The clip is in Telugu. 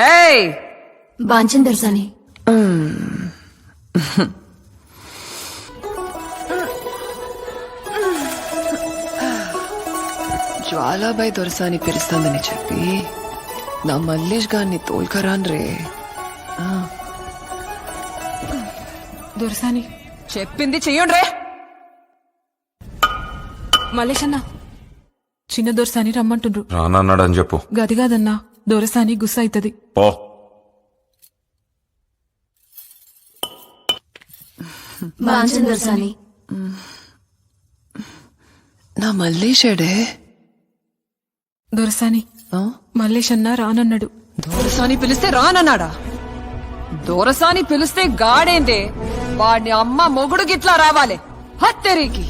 ఏయ్ బాంచన్ దర్శని జ్వాలాబాయ్ దొరసాని పిలుస్తాందని చెప్పి నా మల్లేష్ గారిని తోల్కరాన్ రే. దొరసాని చెప్పింది చెయ్యండి రే. మల్లేష్ అన్నా చిన్న దొరసాని రమ్మంటుండ్రు. రానన్నాడని చెప్పు. గది కాదన్నా దొరసాని గుస్స అవుతుంది. పో. బాంచన్ దర్శని నా మల్లేషేడే. దొరసాని మల్లేష్ అన్నా రానన్నాడు. దొరసాని పిలిస్తే రానన్నాడా? దొరసాని పిలిస్తే గాడేందే? వాడిని అమ్మ మొగుడు గిట్లా రావాలి హత్తెరికి.